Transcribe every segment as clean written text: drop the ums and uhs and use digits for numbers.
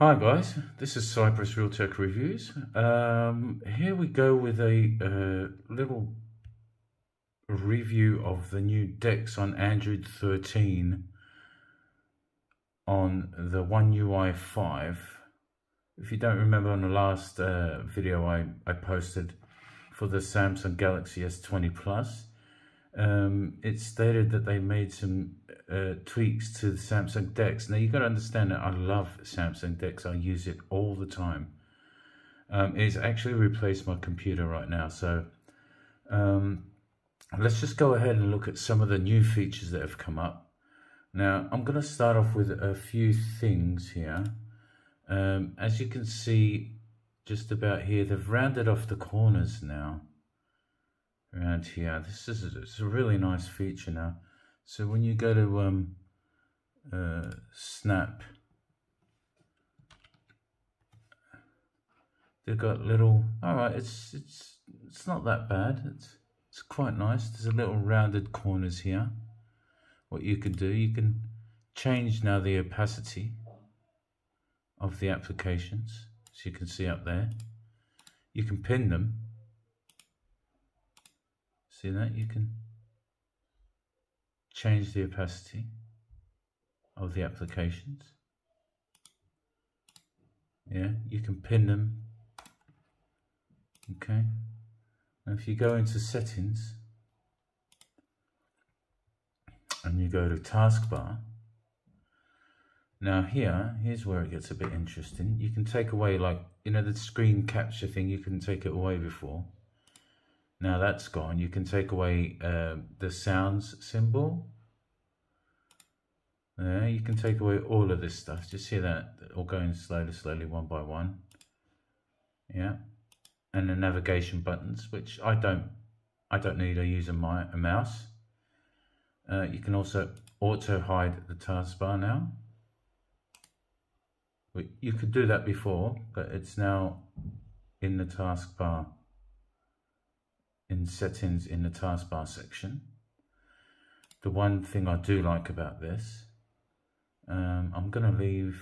Hi guys, this is Cyprus Real Tech Reviews. Here we go with a little review of the new DEX on Android 13 on the One UI 5. If you don't remember, on the last video I posted for the Samsung Galaxy S20 Plus, it stated that they made some tweaks to the Samsung DEX. Now you got to understand that I love Samsung DEX. I use it all the time. It's actually replaced my computer right now. So let's just go ahead and look at some of the new features that have come up. Now I'm going to start off with a few things here. As you can see, just about here, they've rounded off the corners now. Around here, this is a really nice feature now. So when you go to Snap, they've got little. All right, it's not that bad. It's quite nice. There's a little rounded corners here. What you can do, you can change now the opacity of the applications, as you can see up there. You can pin them. See that? You can change the opacity of the applications. Yeah, you can pin them. Okay. Now if you go into settings and you go to taskbar, now here's where it gets a bit interesting. You can take away, like, you know, the screen capture thing, you couldn't take it away before. Now that's gone. You can take away the sounds symbol. There, you can take away all of this stuff. Just see that all going slowly, one by one. Yeah, and the navigation buttons, which I don't need. I use a mouse. You can also auto hide the taskbar now. You could do that before, but it's now in the taskbar. In settings in the taskbar section. The one thing I do like about this, I'm going to leave,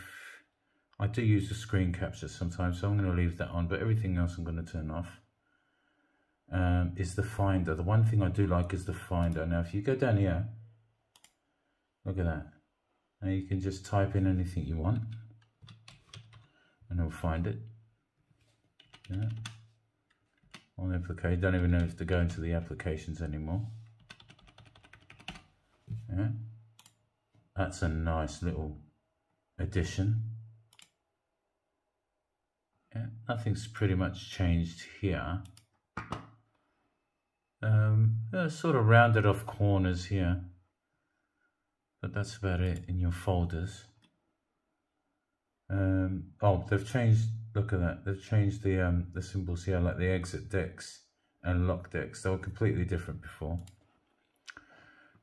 I do use the screen capture sometimes, so I'm going to leave that on, but everything else I'm going to turn off, is the finder. The one thing I do like is the finder. Now if you go down here, look at that. Now you can just type in anything you want and it'll find it. Yeah. Okay, don't even know if to go into the applications anymore. Yeah, that's a nice little addition. Yeah, nothing's pretty much changed here. Sort of rounded off corners here, but that's about it in your folders. Oh, they've changed. Look at that. They've changed the symbols here, like the exit DEX and lock DEX. They were completely different before.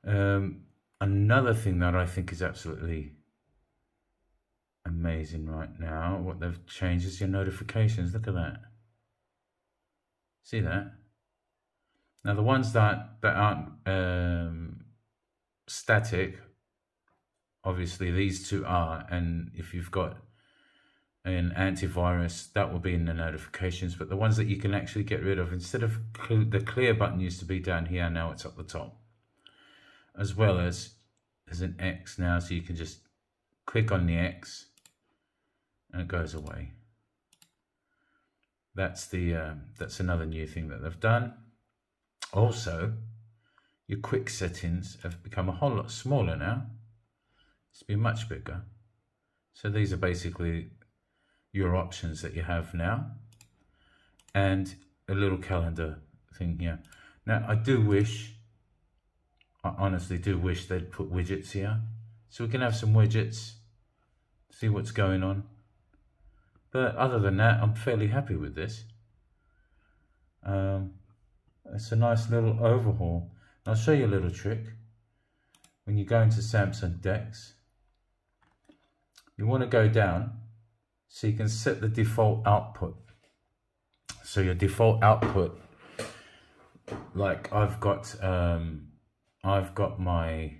Another thing that I think is absolutely amazing right now, what they've changed is your notifications. Look at that. See that? Now the ones that aren't static, obviously these two are, and if you've got an antivirus, that will be in the notifications. But the ones that you can actually get rid of, instead of the clear button used to be down here, now it's up the top, as well as there's an X now, so you can just click on the X and it goes away. That's another new thing that they've done. Also, your quick settings have become a whole lot smaller now. It's been much bigger. So these are basically your options that you have now, and a little calendar thing here. Now I honestly do wish they'd put widgets here, so we can have some widgets, see what's going on. But other than that, I'm fairly happy with this. It's a nice little overhaul. I'll show you a little trick. When you go into Samsung DEX, you want to go down so you can set the default output. So your default output, like I've got my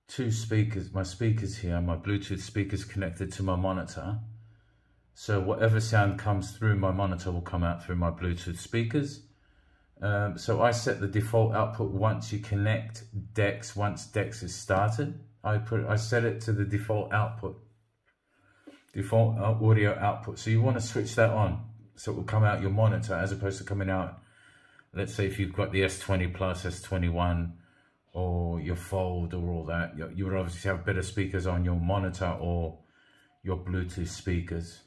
two speakers, my speakers here, my Bluetooth speakers connected to my monitor, So whatever sound comes through my monitor will come out through my Bluetooth speakers. So I set the default output once you connect DEX, once DEX is started. I set it to the default output, default audio output. So you want to switch that on so it will come out your monitor as opposed to coming out, let's say if you've got the S20 Plus, S21 or your Fold or all that, you would obviously have better speakers on your monitor or your Bluetooth speakers.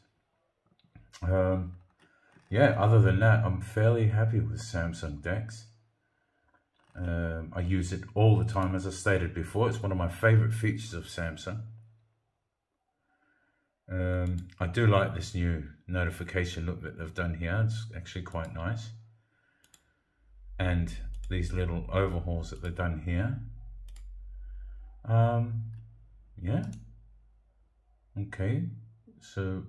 Yeah, other than that, I'm fairly happy with Samsung DEX. I use it all the time, as I stated before. It's one of my favorite features of Samsung. I do like this new notification look that they've done here. It's actually quite nice. And these little overhauls that they've done here. Yeah. Okay, so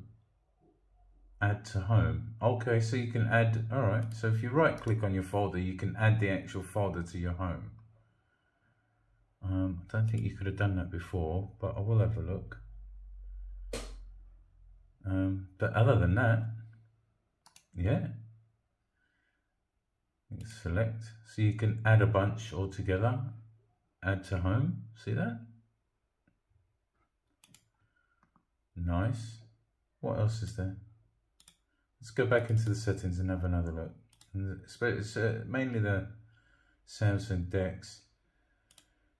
add to home. Okay, so you can add, all right, so if you right click on your folder, you can add the actual folder to your home. I don't think you could have done that before, but I will have a look. But other than that, yeah, you select, so you can add a bunch all together, add to home, see that? Nice. What else is there? Let's go back into the settings and have another look. It's mainly the Samsung DEX.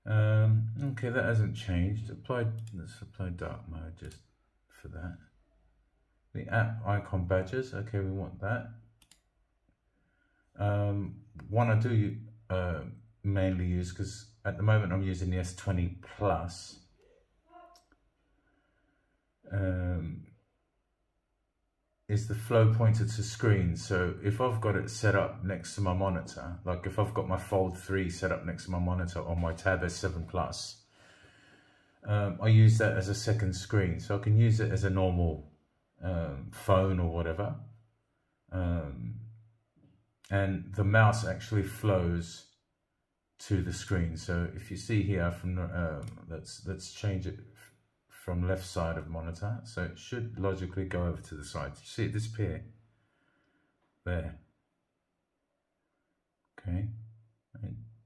Okay, that hasn't changed. Let's apply dark mode just for that. The app icon badges. Okay, we want that. One I do mainly use, because at the moment I'm using the S20 Plus. Is the flow pointer to screen. So if I've got it set up next to my monitor, like if I've got my Fold 3 set up next to my monitor on my Tab S7 Plus, I use that as a second screen. So I can use it as a normal phone or whatever. And the mouse actually flows to the screen. So if you see here from, let's change it from left side of monitor, so it should logically go over to the side. You see it disappear there. Okay,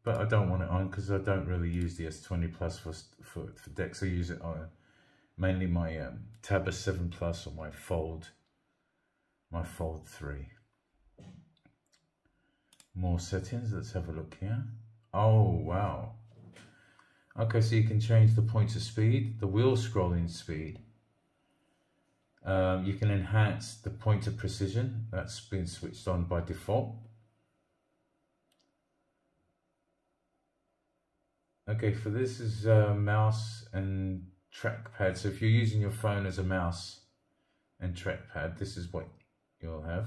but I don't want it on because I don't really use the S20 Plus for DEX. I use it on mainly my Tab S7 Plus or my Fold 3. More settings. Let's have a look here. Oh wow. Okay, so you can change the pointer speed, the wheel scrolling speed. You can enhance the pointer precision. That's been switched on by default. Okay, for this is mouse and trackpad. So if you're using your phone as a mouse and trackpad, this is what you'll have.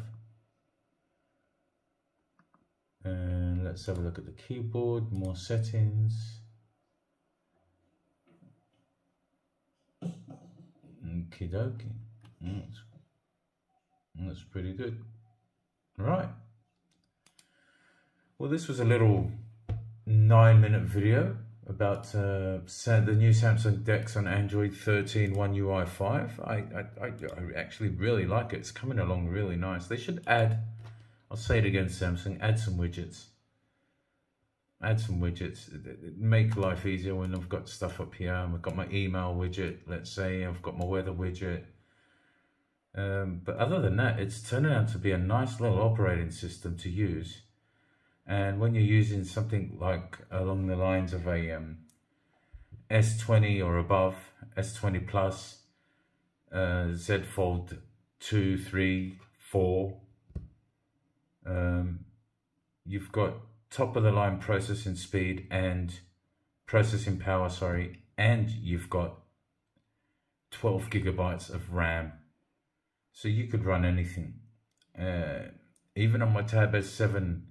And let's have a look at the keyboard, more settings. Okie dokie. That's pretty good. Right. Well, this was a little 9-minute video about the new Samsung DEX on Android 13 One UI 5. I actually really like it. It's coming along really nice. They should add, I'll say it again, Samsung, add some widgets. Add some widgets, make life easier when I've got stuff up here. I've got my email widget, let's say, I've got my weather widget. But other than that, it's turning out to be a nice little operating system to use. And when you're using something like along the lines of a S20 or above, S20 Plus, Z Fold 2, 3, 4, you've got top of the line processing speed and processing power, sorry, and you've got 12 gigabytes of RAM. So you could run anything. Even on my Tab S7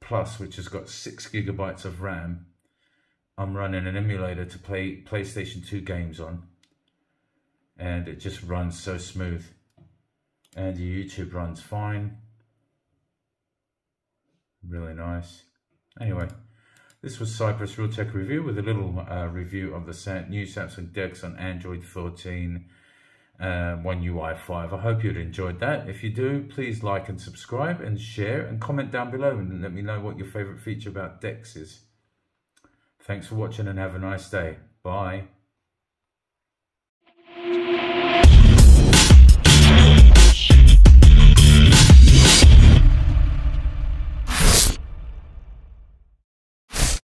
Plus, which has got 6 gigabytes of RAM, I'm running an emulator to play PlayStation 2 games on. And it just runs so smooth. And your YouTube runs fine. Really nice. Anyway, this was Cypress Real Tech Review with a little review of the new Samsung DEX on Android 13. One UI 5. I hope you'd enjoyed that. If you do, please like and subscribe and share and comment down below and let me know what your favorite feature about DEX is. Thanks for watching and have a nice day. Bye.